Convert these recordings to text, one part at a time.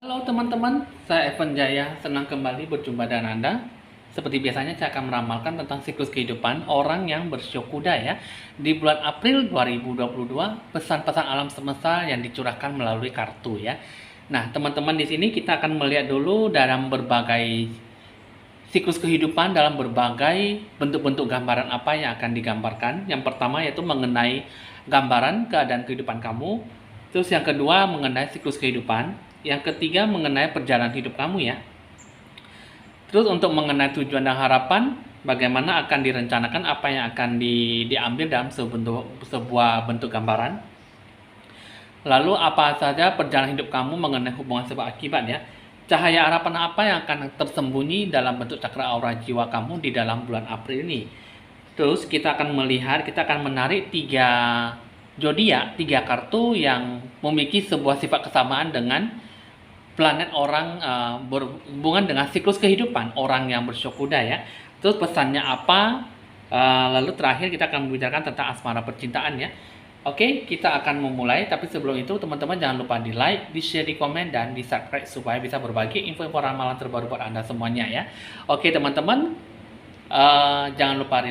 Halo teman-teman, saya Evan Jaya, senang kembali berjumpa dengan Anda. Seperti biasanya saya akan meramalkan tentang siklus kehidupan orang yang bersio kuda ya. Di bulan April 2022, pesan-pesan alam semesta yang dicurahkan melalui kartu ya. Nah, teman-teman di sini kita akan melihat dulu dalam berbagai siklus kehidupan dalam berbagai bentuk-bentuk gambaran apa yang akan digambarkan. Yang pertama yaitu mengenai gambaran keadaan kehidupan kamu. Terus yang kedua mengenai siklus kehidupan. Yang ketiga mengenai perjalanan hidup kamu ya. Terus untuk mengenai tujuan dan harapan, bagaimana akan direncanakan apa yang akan diambil dalam sebuah bentuk gambaran. Lalu apa saja perjalanan hidup kamu mengenai hubungan sebab akibat ya. Cahaya harapan apa yang akan tersembunyi dalam bentuk cakra aura jiwa kamu di dalam bulan April ini. Terus kita akan menarik tiga kartu yang memiliki sebuah sifat kesamaan dengan planet orang berhubungan dengan siklus kehidupan orang yang bersio kuda ya. Terus pesannya apa? Lalu terakhir kita akan membicarakan tentang asmara percintaan ya. Oke, kita akan memulai. Tapi sebelum itu teman-teman jangan lupa di like, di share, di komen, dan di subscribe supaya bisa berbagi info-info ramalan terbaru buat Anda semuanya ya. Oke teman-teman, jangan lupa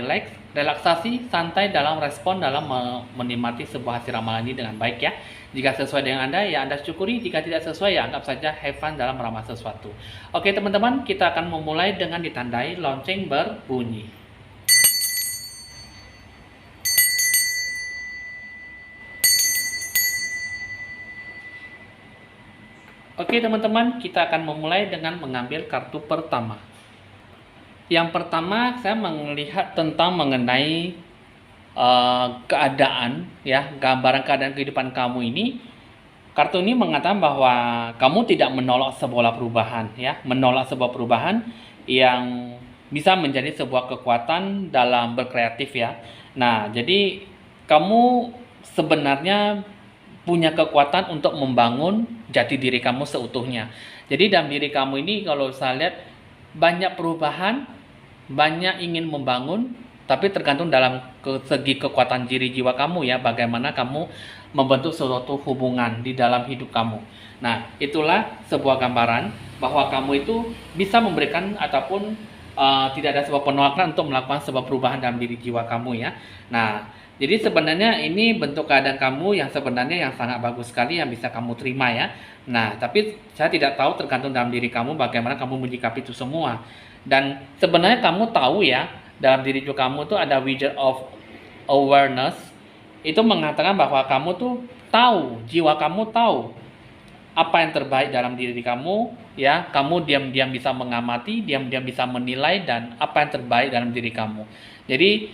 relaksasi, santai dalam respon dalam menikmati sebuah hasil ramalan ini dengan baik ya. Jika sesuai dengan Anda, ya Anda syukuri. Jika tidak sesuai, ya anggap saja have fun dalam meramal sesuatu. Oke teman-teman, kita akan memulai dengan ditandai lonceng berbunyi. Oke teman-teman, kita akan memulai dengan mengambil kartu pertama. Yang pertama, saya melihat tentang mengenai keadaan ya, gambaran keadaan kehidupan kamu ini. Kartu ini mengatakan bahwa kamu tidak menolak sebuah perubahan ya, menolak sebuah perubahan yang bisa menjadi sebuah kekuatan dalam berkreatif ya. Nah, jadi kamu sebenarnya punya kekuatan untuk membangun jati diri kamu seutuhnya. Jadi dalam diri kamu ini kalau saya lihat banyak perubahan, banyak ingin membangun, tapi tergantung dalam segi kekuatan diri jiwa kamu ya, bagaimana kamu membentuk suatu hubungan di dalam hidup kamu. Nah, itulah sebuah gambaran bahwa kamu itu bisa memberikan ataupun tidak ada sebuah penolakan untuk melakukan sebuah perubahan dalam diri jiwa kamu ya. Nah, jadi sebenarnya ini bentuk keadaan kamu yang sebenarnya yang sangat bagus sekali yang bisa kamu terima ya. Nah, tapi saya tidak tahu tergantung dalam diri kamu bagaimana kamu menyikapi itu semua. Dan sebenarnya kamu tahu ya, dalam diri kamu tuh ada wizard of awareness. Itu mengatakan bahwa kamu tuh tahu, jiwa kamu tahu apa yang terbaik dalam diri kamu ya. Kamu diam-diam bisa mengamati, diam-diam bisa menilai dan apa yang terbaik dalam diri kamu. Jadi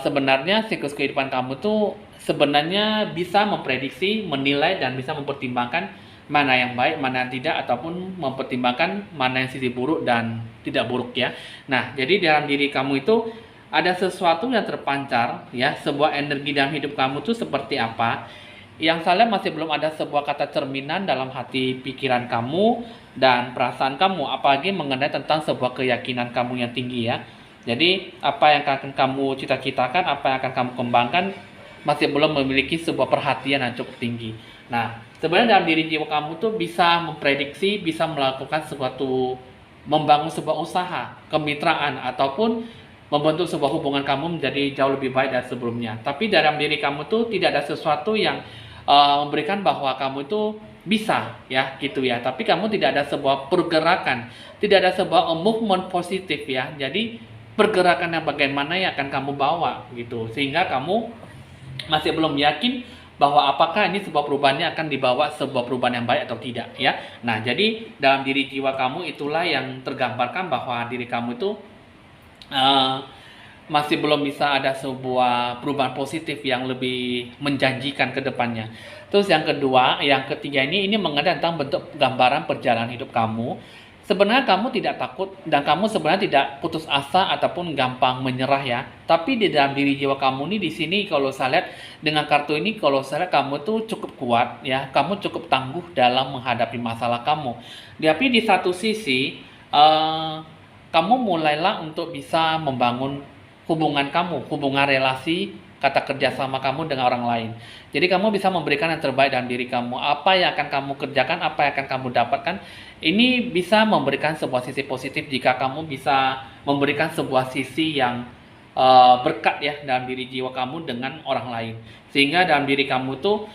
sebenarnya siklus kehidupan kamu tuh sebenarnya bisa memprediksi, menilai dan bisa mempertimbangkan mana yang baik, mana yang tidak, ataupun mempertimbangkan mana yang sisi buruk dan tidak buruk ya. Nah, jadi dalam diri kamu itu ada sesuatu yang terpancar ya, sebuah energi dalam hidup kamu tuh seperti apa. Yang saya lihat masih belum ada sebuah kata cerminan dalam hati pikiran kamu dan perasaan kamu, apalagi mengenai tentang sebuah keyakinan kamu yang tinggi ya. Jadi apa yang akan kamu cita-citakan, apa yang akan kamu kembangkan masih belum memiliki sebuah perhatian yang cukup tinggi. Nah, sebenarnya dalam diri jiwa kamu tuh bisa memprediksi, bisa melakukan membangun sebuah usaha, kemitraan, ataupun membentuk sebuah hubungan kamu menjadi jauh lebih baik dari sebelumnya. Tapi dalam diri kamu tuh tidak ada sesuatu yang memberikan bahwa kamu itu bisa ya gitu ya. Tapi kamu tidak ada sebuah pergerakan, tidak ada sebuah movement positif ya. Jadi pergerakan yang bagaimana yang akan kamu bawa gitu, sehingga kamu masih belum yakin bahwa apakah ini sebuah perubahannya akan dibawa sebuah perubahan yang baik atau tidak ya. Nah, jadi dalam diri jiwa kamu itulah yang tergambarkan bahwa diri kamu itu masih belum bisa ada sebuah perubahan positif yang lebih menjanjikan ke depannya. Terus yang ketiga ini mengenai tentang bentuk gambaran perjalanan hidup kamu. Sebenarnya kamu tidak takut dan kamu sebenarnya tidak putus asa ataupun gampang menyerah ya. Tapi di dalam diri jiwa kamu ini di sini kalau saya lihat dengan kartu ini, kalau saya lihat kamu tuh cukup kuat ya. Kamu cukup tangguh dalam menghadapi masalah kamu. Tapi di satu sisi kamu mulailah untuk bisa membangun hubungan kamu, hubungan relasi kata kerjasama kamu dengan orang lain. Jadi kamu bisa memberikan yang terbaik dalam diri kamu. Apa yang akan kamu kerjakan, apa yang akan kamu dapatkan, ini bisa memberikan sebuah sisi positif jika kamu bisa memberikan sebuah sisi yang berkat ya dalam diri jiwa kamu dengan orang lain, sehingga dalam diri kamu tuh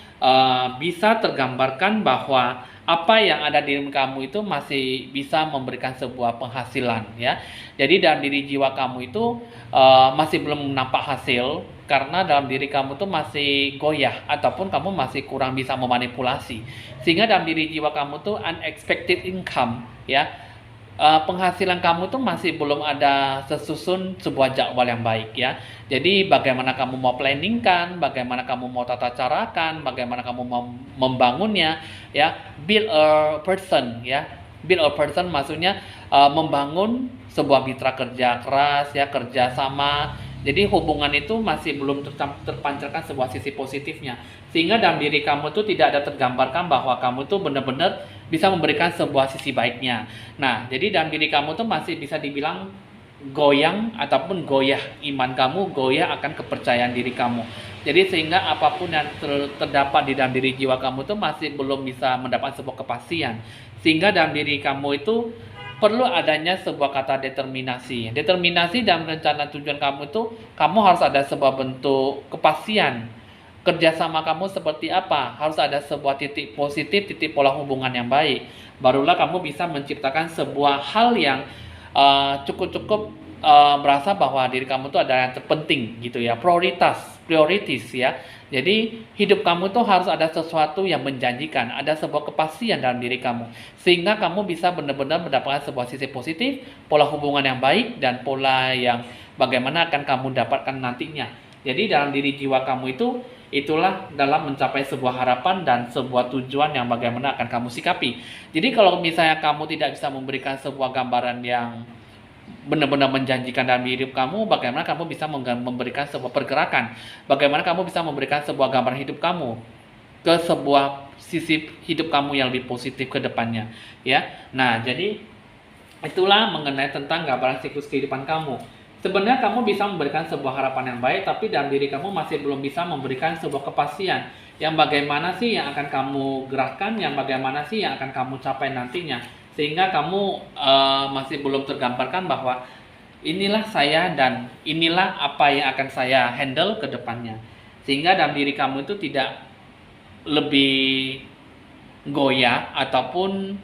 bisa tergambarkan bahwa apa yang ada di diri kamu itu masih bisa memberikan sebuah penghasilan ya. Jadi dalam diri jiwa kamu itu masih belum nampak hasil karena dalam diri kamu tuh masih goyah ataupun kamu masih kurang bisa memanipulasi, sehingga dalam diri jiwa kamu tuh unexpected income ya. Penghasilan kamu tuh masih belum ada sesusun sebuah jadwal yang baik ya. Jadi bagaimana kamu mau planningkan, bagaimana kamu mau tata carakan, bagaimana kamu mau membangunnya ya. Build a person ya. Build a person maksudnya membangun sebuah mitra kerja keras ya, kerja sama. Jadi hubungan itu masih belum terpancarkan sebuah sisi positifnya, sehingga dalam diri kamu tuh tidak ada tergambarkan bahwa kamu tuh benar-benar bisa memberikan sebuah sisi baiknya. Nah, jadi dalam diri kamu tuh masih bisa dibilang goyang ataupun goyah iman kamu, goyah akan kepercayaan diri kamu. Jadi sehingga apapun yang terdapat di dalam diri jiwa kamu tuh masih belum bisa mendapat sebuah kepastian. Sehingga dalam diri kamu itu perlu adanya sebuah kata determinasi. Determinasi dalam rencana tujuan kamu itu, kamu harus ada sebuah bentuk kepastian. Kerjasama kamu seperti apa? Harus ada sebuah titik positif, titik pola hubungan yang baik. Barulah kamu bisa menciptakan sebuah hal yang cukup-cukup merasa bahwa diri kamu itu ada yang terpenting gitu ya. Prioritas ya. Jadi hidup kamu tuh harus ada sesuatu yang menjanjikan, ada sebuah kepastian dalam diri kamu, sehingga kamu bisa benar-benar mendapatkan sebuah sisi positif, pola hubungan yang baik, dan pola yang bagaimana akan kamu dapatkan nantinya. Jadi dalam diri jiwa kamu itu, itulah dalam mencapai sebuah harapan dan sebuah tujuan yang bagaimana akan kamu sikapi. Jadi kalau misalnya kamu tidak bisa memberikan sebuah gambaran yang benar-benar menjanjikan dalam hidup kamu, bagaimana kamu bisa memberikan sebuah pergerakan, bagaimana kamu bisa memberikan sebuah gambaran hidup kamu ke sebuah sisi hidup kamu yang lebih positif ke depannya ya. Nah, jadi itulah mengenai tentang gambaran siklus kehidupan kamu. Sebenarnya kamu bisa memberikan sebuah harapan yang baik, tapi dalam diri kamu masih belum bisa memberikan sebuah kepastian yang bagaimana sih yang akan kamu gerakkan, yang bagaimana sih yang akan kamu capai nantinya, sehingga kamu masih belum tergambarkan bahwa inilah saya dan inilah apa yang akan saya handle ke depannya, sehingga dalam diri kamu itu tidak lebih goyah ataupun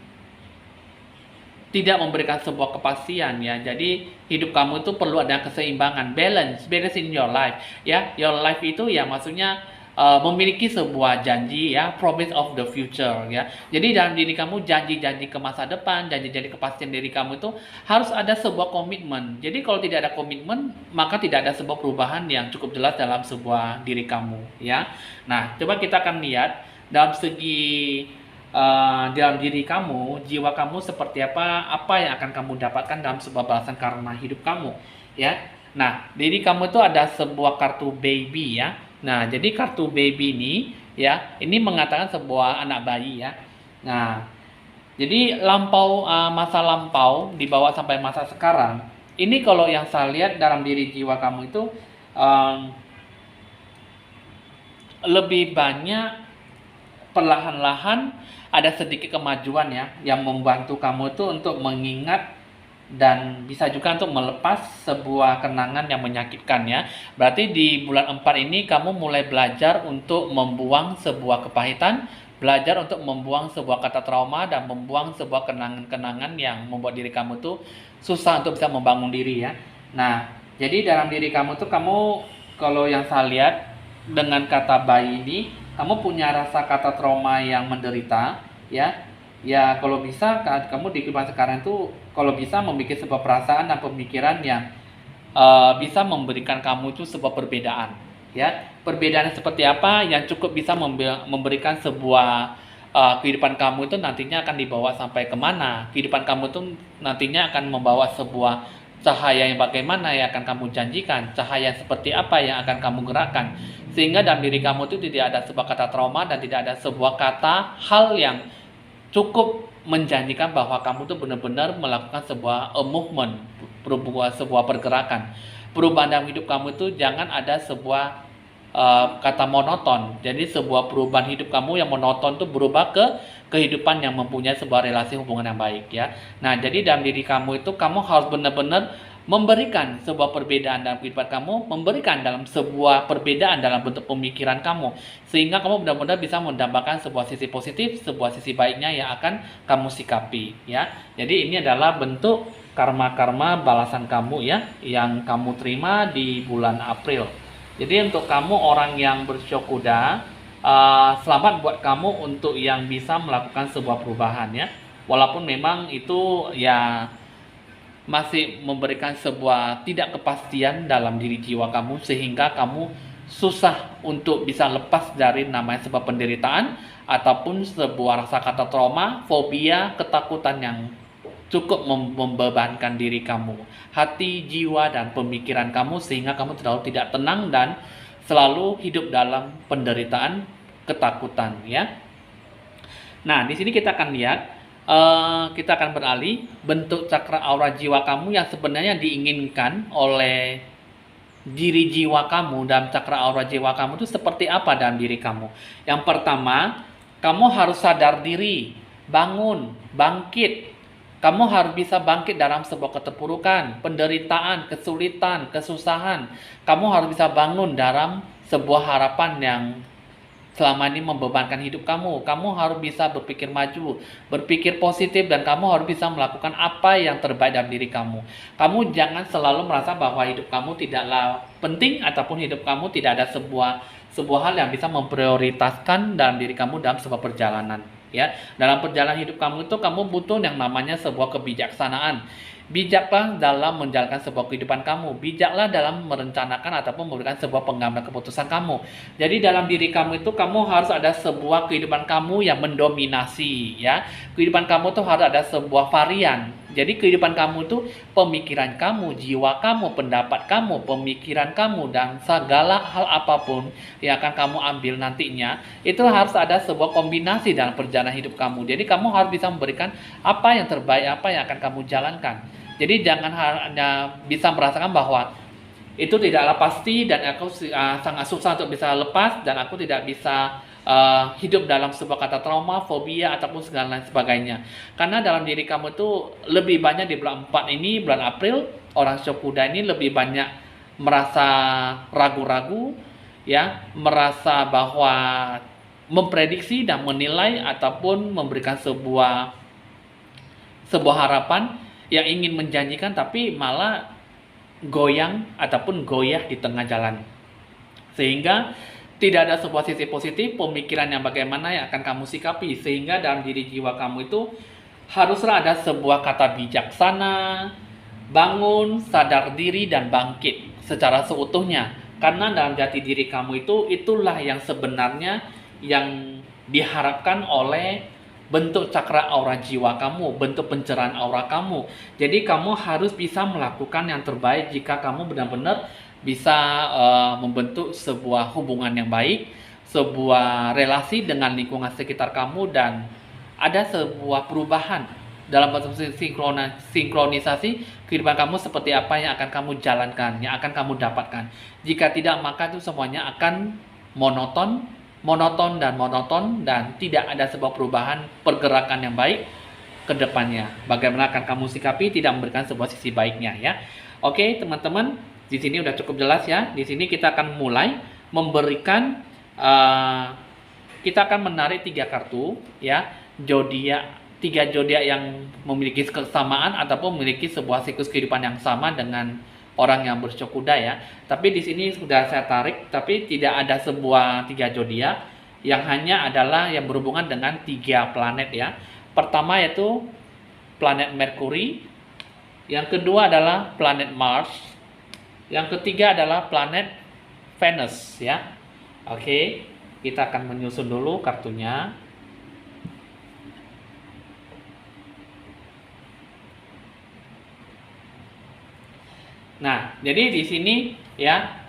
tidak memberikan sebuah kepastian ya. Jadi hidup kamu itu perlu ada keseimbangan, balance in your life ya. Your life itu ya maksudnya memiliki sebuah janji ya, promise of the future ya. Jadi dalam diri kamu janji-janji ke masa depan, janji-janji kepastian diri kamu itu harus ada sebuah komitmen. Jadi kalau tidak ada komitmen, maka tidak ada sebuah perubahan yang cukup jelas dalam sebuah diri kamu ya. Nah, coba kita akan lihat dalam segi dalam diri kamu, jiwa kamu seperti apa yang akan kamu dapatkan dalam sebuah balasan karma hidup kamu ya. Nah, diri kamu itu ada sebuah kartu baby ya. Nah, jadi kartu baby ini ya, ini mengatakan sebuah anak bayi ya. Nah, jadi masa lampau dibawa sampai masa sekarang. Ini kalau yang saya lihat dalam diri jiwa kamu itu lebih banyak perlahan-lahan ada sedikit kemajuan ya, yang membantu kamu tuh untuk mengingat dan bisa juga untuk melepas sebuah kenangan yang menyakitkan ya. Berarti di bulan 4 ini kamu mulai belajar untuk membuang sebuah kepahitan, belajar untuk membuang sebuah kata trauma, dan membuang sebuah kenangan-kenangan yang membuat diri kamu tuh susah untuk bisa membangun diri ya. Nah, jadi dalam diri kamu tuh, kamu kalau yang saya lihat dengan kata bayi ini, kamu punya rasa kata trauma yang menderita ya. Ya, kalau bisa kamu di kehidupan sekarang itu kalau bisa membuat sebuah perasaan dan pemikiran yang bisa memberikan kamu itu sebuah perbedaan ya. Perbedaan seperti apa yang cukup bisa memberikan sebuah kehidupan kamu itu nantinya akan dibawa sampai kemana. Kehidupan kamu itu nantinya akan membawa sebuah cahaya yang bagaimana yang akan kamu janjikan, cahaya seperti apa yang akan kamu gerakkan, sehingga dalam diri kamu itu tidak ada sebuah kata trauma dan tidak ada sebuah kata hal yang cukup menjanjikan bahwa kamu tuh benar-benar melakukan sebuah movement, sebuah pergerakan. Perubahan dalam hidup kamu itu jangan ada sebuah kata monoton. Jadi sebuah perubahan hidup kamu yang monoton itu berubah ke kehidupan yang mempunyai sebuah relasi hubungan yang baik ya. Nah, jadi dalam diri kamu itu kamu harus benar-benar memberikan sebuah perbedaan dalam kehidupan kamu, memberikan dalam sebuah perbedaan dalam bentuk pemikiran kamu, sehingga kamu benar-benar bisa mendapatkan sebuah sisi positif, sebuah sisi baiknya yang akan kamu sikapi ya. Jadi ini adalah bentuk karma-karma balasan kamu ya, yang kamu terima di bulan April. Jadi untuk kamu orang yang bersyok kuda, selamat buat kamu untuk yang bisa melakukan sebuah perubahan ya. Walaupun memang itu ya masih memberikan sebuah tidak kepastian dalam diri jiwa kamu, sehingga kamu susah untuk bisa lepas dari namanya sebuah penderitaan ataupun sebuah rasa kata trauma, fobia, ketakutan yang cukup membebankan diri kamu, hati, jiwa, dan pemikiran kamu, sehingga kamu terlalu tidak tenang dan selalu hidup dalam penderitaan, ketakutan ya. Nah, di sini kita akan lihat, kita akan beralih bentuk cakra aura jiwa kamu yang sebenarnya diinginkan oleh diri jiwa kamu dan cakra aura jiwa kamu itu seperti apa dalam diri kamu. Yang pertama, kamu harus sadar diri, bangun, bangkit. Kamu harus bisa bangkit dalam sebuah keterpurukan, penderitaan, kesulitan, kesusahan. Kamu harus bisa bangun dalam sebuah harapan yang selama ini membebankan hidup kamu. Kamu harus bisa berpikir maju, berpikir positif, dan kamu harus bisa melakukan apa yang terbaik dalam diri kamu. Kamu jangan selalu merasa bahwa hidup kamu tidaklah penting ataupun hidup kamu tidak ada sebuah hal yang bisa memprioritaskan dalam diri kamu dalam sebuah perjalanan. Ya, dalam perjalanan hidup kamu itu kamu butuh yang namanya sebuah kebijaksanaan. Bijaklah dalam menjalankan sebuah kehidupan kamu. Bijaklah dalam merencanakan ataupun memberikan sebuah pengambilan keputusan kamu. Jadi dalam diri kamu itu kamu harus ada sebuah kehidupan kamu yang mendominasi ya. Kehidupan kamu tuh harus ada sebuah varian. Jadi kehidupan kamu itu pemikiran kamu, jiwa kamu, pendapat kamu, pemikiran kamu, dan segala hal apapun yang akan kamu ambil nantinya, itu harus ada sebuah kombinasi dalam perjalanan hidup kamu. Jadi kamu harus bisa memberikan apa yang terbaik, apa yang akan kamu jalankan. Jadi jangan hanya bisa merasakan bahwa itu tidaklah pasti dan aku sangat susah untuk bisa lepas, dan aku tidak bisa hidup dalam sebuah kata trauma, fobia, ataupun segala lain sebagainya. Karena dalam diri kamu itu lebih banyak di bulan 4 ini, bulan April, orang syok kuda ini lebih banyak merasa ragu-ragu, ya, merasa bahwa memprediksi dan menilai ataupun memberikan sebuah harapan yang ingin menjanjikan tapi malah goyang ataupun goyah di tengah jalan, sehingga tidak ada sebuah sisi positif, pemikiran yang bagaimana yang akan kamu sikapi. Sehingga dalam diri jiwa kamu itu haruslah ada sebuah kata bijaksana, bangun, sadar diri, dan bangkit secara seutuhnya. Karena dalam jati diri kamu itu, itulah yang sebenarnya yang diharapkan oleh bentuk cakra aura jiwa kamu, bentuk pencerahan aura kamu. Jadi kamu harus bisa melakukan yang terbaik jika kamu benar-benar bisa membentuk sebuah hubungan yang baik, sebuah relasi dengan lingkungan sekitar kamu, dan ada sebuah perubahan dalam bentuk sinkronisasi kehidupan kamu seperti apa yang akan kamu jalankan, yang akan kamu dapatkan. Jika tidak, maka itu semuanya akan monoton dan tidak ada sebuah perubahan pergerakan yang baik ke depannya. Bagaimana akan kamu sikapi tidak memberikan sebuah sisi baiknya ya. Oke, teman-teman. Di sini udah cukup jelas ya. Di sini kita akan mulai memberikan, kita akan menarik 3 kartu ya, zodiak, 3 zodiak yang memiliki kesamaan ataupun memiliki sebuah siklus kehidupan yang sama dengan orang yang bersyok kuda ya. Tapi di sini sudah saya tarik, tapi tidak ada sebuah 3 zodiak, yang hanya adalah yang berhubungan dengan 3 planet ya. Pertama yaitu planet Mercury, yang kedua adalah planet Mars, yang ketiga adalah planet Venus ya. Oke, kita akan menyusun dulu kartunya. Nah, jadi di sini ya,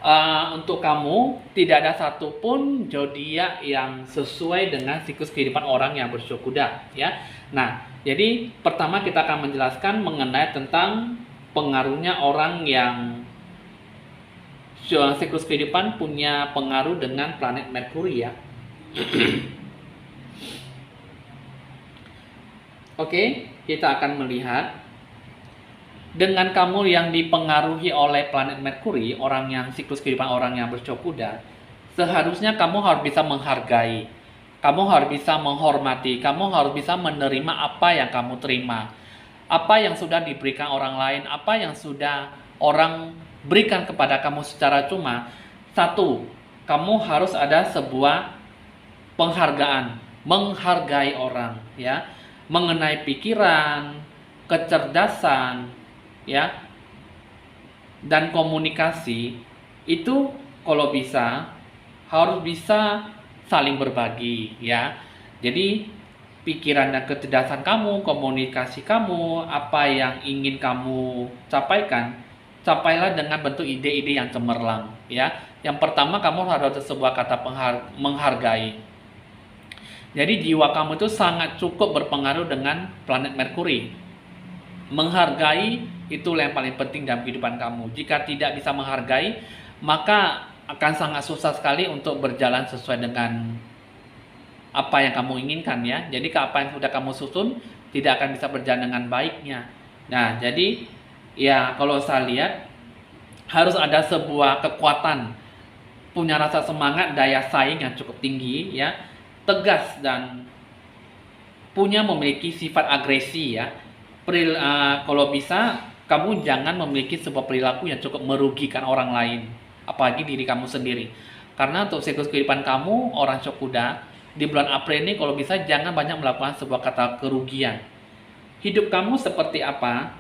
untuk kamu tidak ada satupun zodiak yang sesuai dengan siklus kehidupan orang yang bersyok kuda ya. Nah, jadi pertama kita akan menjelaskan mengenai tentang pengaruhnya orang yang siklus kehidupan punya pengaruh dengan planet Merkuri ya. Oke, kita akan melihat dengan kamu yang dipengaruhi oleh planet Merkuri, orang yang siklus kehidupan orang yang bercok kuda, seharusnya kamu harus bisa menghargai, kamu harus bisa menghormati, kamu harus bisa menerima apa yang kamu terima, apa yang sudah diberikan orang lain, apa yang sudah orang berikan kepada kamu secara cuma. Satu, kamu harus ada sebuah penghargaan, menghargai orang ya, mengenai pikiran, kecerdasan ya, dan komunikasi. Itu kalau bisa harus bisa saling berbagi ya. Jadi pikiran dan kecerdasan kamu, komunikasi kamu, apa yang ingin kamu capaikan, capailah dengan bentuk ide-ide yang cemerlang ya. Yang pertama, kamu harus ada sebuah kata menghargai. Jadi jiwa kamu itu sangat cukup berpengaruh dengan planet Merkuri. Menghargai itulah yang paling penting dalam kehidupan kamu. Jika tidak bisa menghargai, maka akan sangat susah sekali untuk berjalan sesuai dengan apa yang kamu inginkan ya. Jadi apa yang sudah kamu susun tidak akan bisa berjalan dengan baiknya. Nah, jadi ya kalau saya lihat harus ada sebuah kekuatan, punya rasa semangat, daya saing yang cukup tinggi ya, tegas dan memiliki sifat agresi ya. Kalau bisa kamu jangan memiliki sebuah perilaku yang cukup merugikan orang lain, apalagi diri kamu sendiri. Karena untuk siklus kehidupan kamu orang cok kuda di bulan April ini, kalau bisa jangan banyak melakukan sebuah kata kerugian. Hidup kamu seperti apa?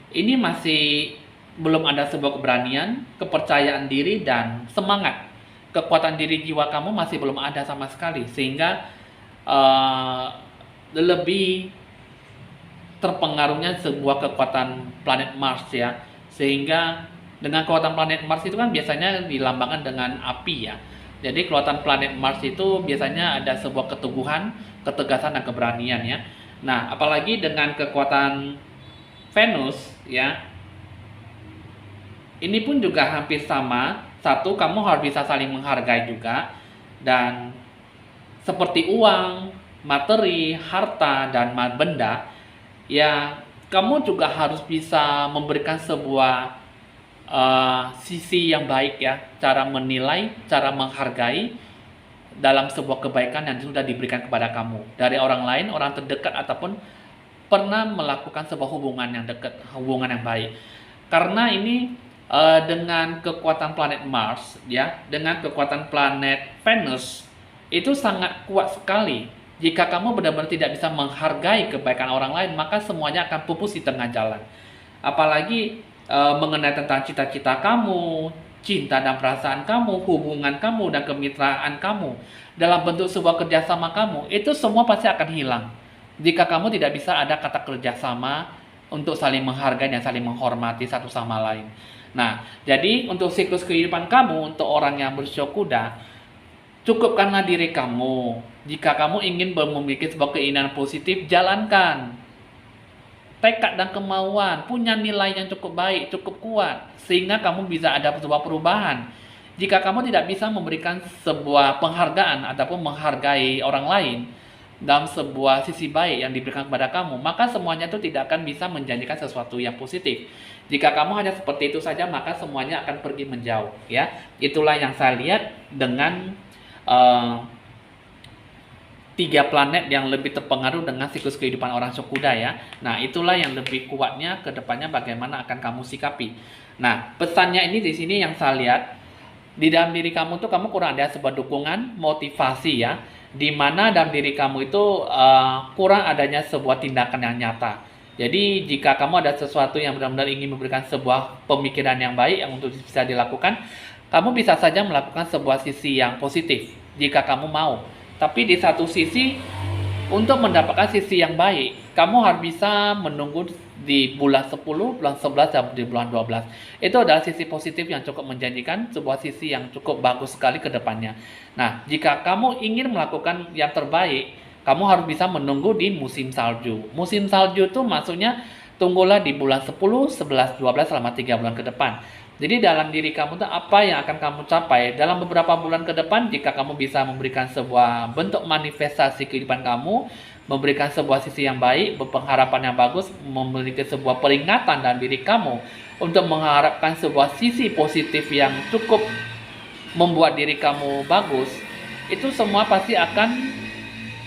Ini masih belum ada sebuah keberanian, kepercayaan diri, dan semangat. Kekuatan diri jiwa kamu masih belum ada sama sekali, sehingga lebih terpengaruhnya sebuah kekuatan planet Mars ya. Sehingga dengan kekuatan planet Mars itu kan biasanya dilambangkan dengan api ya. Jadi kekuatan planet Mars itu biasanya ada sebuah keteguhan, ketegasan, dan keberanian ya. Nah, apalagi dengan kekuatan Venus ya, ini pun juga hampir sama. Satu, kamu harus bisa saling menghargai juga. Dan seperti uang, materi, harta, dan benda, ya kamu juga harus bisa memberikan sebuah sisi yang baik ya. Cara menilai, cara menghargai dalam sebuah kebaikan yang sudah diberikan kepada kamu. Dari orang lain, orang terdekat, ataupun pernah melakukan sebuah hubungan yang dekat, hubungan yang baik. Karena ini dengan kekuatan planet Mars ya, dengan kekuatan planet Venus itu sangat kuat sekali. Jika kamu benar-benar tidak bisa menghargai kebaikan orang lain, maka semuanya akan pupus di tengah jalan. Apalagi mengenai tentang cita-cita kamu, cinta dan perasaan kamu, hubungan kamu, dan kemitraan kamu dalam bentuk sebuah kerjasama kamu, itu semua pasti akan hilang jika kamu tidak bisa ada kata kerjasama untuk saling menghargai dan saling menghormati satu sama lain. Nah, jadi untuk siklus kehidupan kamu, untuk orang yang bersiok kuda, cukupkanlah diri kamu. Jika kamu ingin memiliki sebuah keinginan positif, jalankan. Tekad dan kemauan, punya nilai yang cukup baik, cukup kuat, sehingga kamu bisa ada sebuah perubahan. Jika kamu tidak bisa memberikan sebuah penghargaan ataupun menghargai orang lain dalam sebuah sisi baik yang diberikan kepada kamu, maka semuanya itu tidak akan bisa menjanjikan sesuatu yang positif. Jika kamu hanya seperti itu saja, maka semuanya akan pergi menjauh ya. Itulah yang saya lihat dengan 3 planet yang lebih terpengaruh dengan siklus kehidupan orang cok kuda ya. Nah, itulah yang lebih kuatnya ke depannya bagaimana akan kamu sikapi. Nah, pesannya ini di sini yang saya lihat, di dalam diri kamu tuh kamu kurang ada sebuah dukungan, motivasi ya, di mana dalam diri kamu itu kurang adanya sebuah tindakan yang nyata. Jadi jika kamu ada sesuatu yang benar-benar ingin memberikan sebuah pemikiran yang baik yang untuk bisa dilakukan, kamu bisa saja melakukan sebuah sisi yang positif jika kamu mau. Tapi di satu sisi, untuk mendapatkan sisi yang baik, kamu harus bisa menunggu di bulan 10, bulan 11, dan di bulan 12. Itu adalah sisi positif yang cukup menjanjikan, sebuah sisi yang cukup bagus sekali ke depannya. Nah, jika kamu ingin melakukan yang terbaik, kamu harus bisa menunggu di musim salju. Musim salju itu maksudnya tunggulah di bulan 10, 11, 12 selama 3 bulan ke depan. Jadi dalam diri kamu tuh apa yang akan kamu capai dalam beberapa bulan ke depan jika kamu bisa memberikan sebuah bentuk manifestasi kehidupan kamu, memberikan sebuah sisi yang baik, berpengharapan yang bagus, memiliki sebuah peringatan dalam diri kamu untuk mengharapkan sebuah sisi positif yang cukup membuat diri kamu bagus, itu semua pasti akan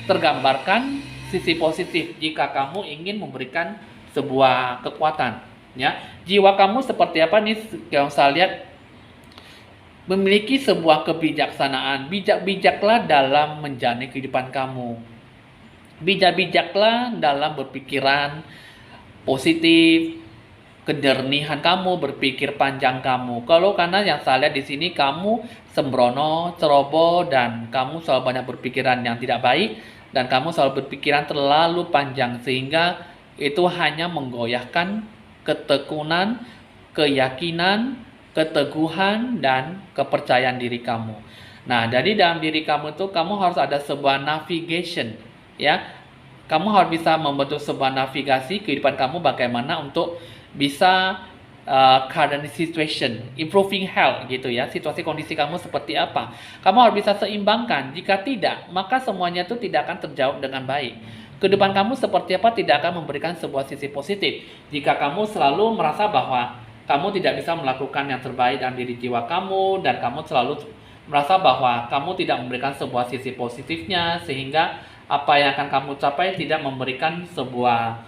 tergambarkan sisi positif jika kamu ingin memberikan sebuah kekuatan, ya. Jiwa kamu seperti apa nih yang saya lihat, memiliki sebuah kebijaksanaan. Bijak-bijaklah dalam menjalani kehidupan kamu. Bijak-bijaklah dalam berpikiran positif, kejernihan kamu, berpikir panjang kamu. Kalau karena yang saya lihat di sini kamu sembrono, ceroboh, dan kamu selalu banyak berpikiran yang tidak baik, dan kamu selalu berpikiran terlalu panjang sehingga itu hanya menggoyahkan ketekunan, keyakinan, keteguhan, dan kepercayaan diri kamu. Nah, jadi dalam diri kamu itu kamu harus ada sebuah navigation, ya. Kamu harus bisa membentuk sebuah navigasi kehidupan kamu bagaimana untuk bisa current situation, improving health gitu ya. Situasi kondisi kamu seperti apa? Kamu harus bisa seimbangkan. Jika tidak, maka semuanya itu tidak akan terjawab dengan baik. Kehidupan kamu seperti apa tidak akan memberikan sebuah sisi positif. Jika kamu selalu merasa bahwa kamu tidak bisa melakukan yang terbaik dalam diri jiwa kamu, dan kamu selalu merasa bahwa kamu tidak memberikan sebuah sisi positifnya, sehingga apa yang akan kamu capai tidak memberikan sebuah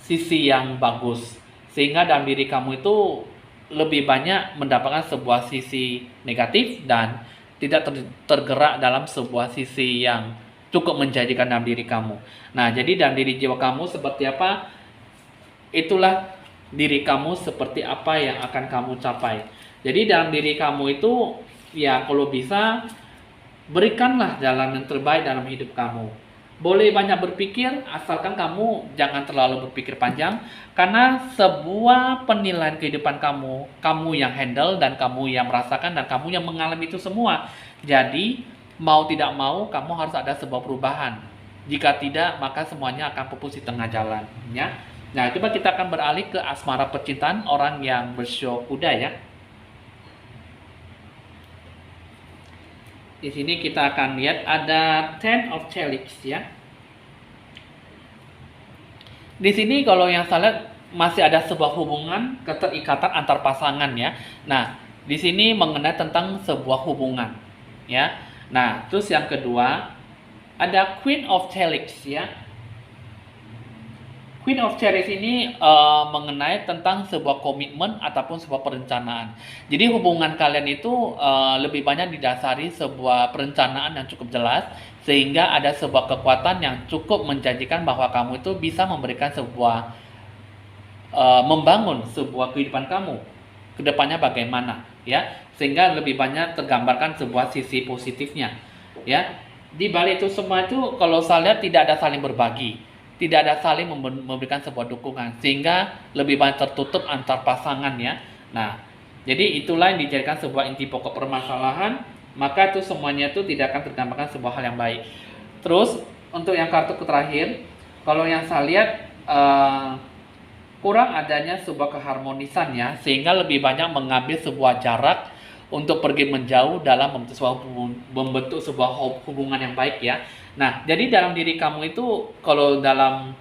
sisi yang bagus. Sehingga dalam diri kamu itu lebih banyak mendapatkan sebuah sisi negatif dan tidak tergerak dalam sebuah sisi yang cukup menjanjikan dalam diri kamu. Nah, jadi dalam diri jiwa kamu seperti apa, itulah diri kamu seperti apa yang akan kamu capai. Jadi dalam diri kamu itu, ya kalau bisa, berikanlah jalan yang terbaik dalam hidup kamu. Boleh banyak berpikir, asalkan kamu jangan terlalu berpikir panjang, karena sebuah penilaian kehidupan kamu, kamu yang handle dan kamu yang merasakan dan kamu yang mengalami itu semua. Jadi mau tidak mau kamu harus ada sebuah perubahan. Jika tidak, maka semuanya akan pupus di tengah jalan, ya. Nah, coba kita akan beralih ke asmara percintaan orang yang bersio kuda, ya. Di sini kita akan lihat ada Ten of Chalices, ya. Di sini kalau yang saya lihat masih ada sebuah hubungan, keterikatan antar pasangan, ya. Nah, di sini mengenai tentang sebuah hubungan, ya. Nah, terus yang kedua ada Queen of Chalices, ya. Queen of Chalices ini mengenai tentang sebuah komitmen ataupun sebuah perencanaan. Jadi hubungan kalian itu lebih banyak didasari sebuah perencanaan yang cukup jelas, sehingga ada sebuah kekuatan yang cukup menjanjikan bahwa kamu itu bisa memberikan sebuah membangun sebuah kehidupan kamu kedepannya bagaimana, ya, sehingga lebih banyak tergambarkan sebuah sisi positifnya, ya. Di balik itu semua itu kalau saya lihat tidak ada saling berbagi, tidak ada saling memberikan sebuah dukungan, sehingga lebih banyak tertutup antar pasangan, ya. Nah, jadi itulah yang dijadikan sebuah inti pokok permasalahan, maka itu semuanya itu tidak akan tergambarkan sebuah hal yang baik. Terus untuk yang kartu terakhir, kalau yang saya lihat kurang adanya sebuah keharmonisan, ya, sehingga lebih banyak mengambil sebuah jarak untuk pergi menjauh dalam membentuk sebuah hubungan yang baik, ya. Nah, jadi dalam diri kamu itu kalau dalam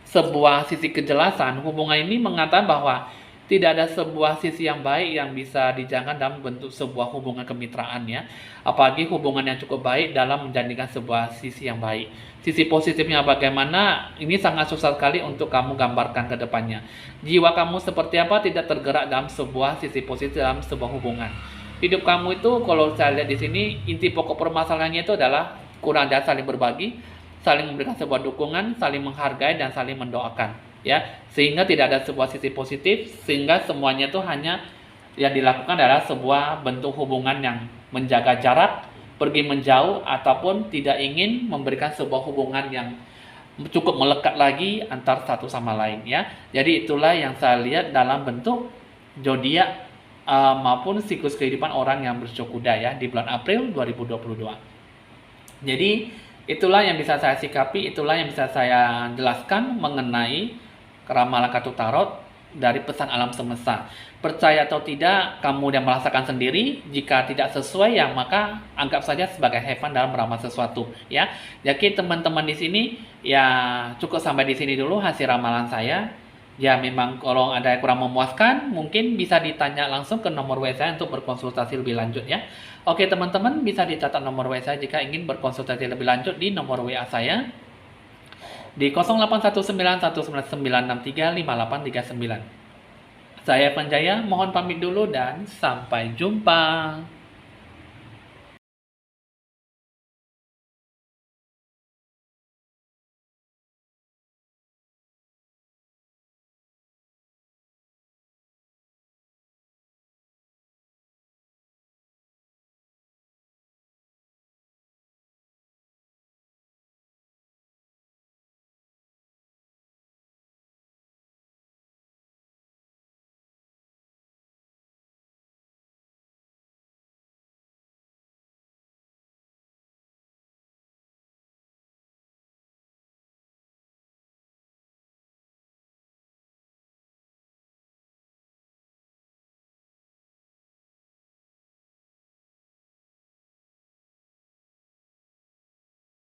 sebuah sisi kejelasan, hubungan ini mengatakan bahwa tidak ada sebuah sisi yang baik yang bisa dijalankan dalam bentuk sebuah hubungan kemitraan, ya. Apalagi hubungan yang cukup baik dalam menjadikan sebuah sisi yang baik. Sisi positifnya bagaimana, ini sangat susah sekali untuk kamu gambarkan ke depannya. Jiwa kamu seperti apa tidak tergerak dalam sebuah sisi positif dalam sebuah hubungan. Hidup kamu itu kalau saya lihat di sini, inti pokok permasalahannya itu adalah kurang ada saling berbagi, saling memberikan sebuah dukungan, saling menghargai, dan saling mendoakan, ya, sehingga tidak ada sebuah sisi positif, sehingga semuanya itu hanya yang dilakukan adalah sebuah bentuk hubungan yang menjaga jarak, pergi menjauh, ataupun tidak ingin memberikan sebuah hubungan yang cukup melekat lagi antar satu sama lain, ya. Jadi itulah yang saya lihat dalam bentuk zodiak maupun siklus kehidupan orang yang bersio kuda, ya, di bulan April 2022. Jadi itulah yang bisa saya sikapi, itulah yang bisa saya jelaskan mengenai ramalan kartu tarot dari pesan alam semesta. Percaya atau tidak, kamu yang merasakan sendiri. Jika tidak sesuai, ya maka anggap saja sebagai have fun dalam meramal sesuatu, ya. Jadi teman-teman di sini ya cukup sampai di sini dulu hasil ramalan saya. Ya memang kalau ada yang kurang memuaskan, mungkin bisa ditanya langsung ke nomor WA saya untuk berkonsultasi lebih lanjut, ya. Oke teman-teman, bisa dicatat nomor WA saya jika ingin berkonsultasi lebih lanjut di nomor WA saya di 08191996358839. Saya Evan Jaya, mohon pamit dulu dan sampai jumpa.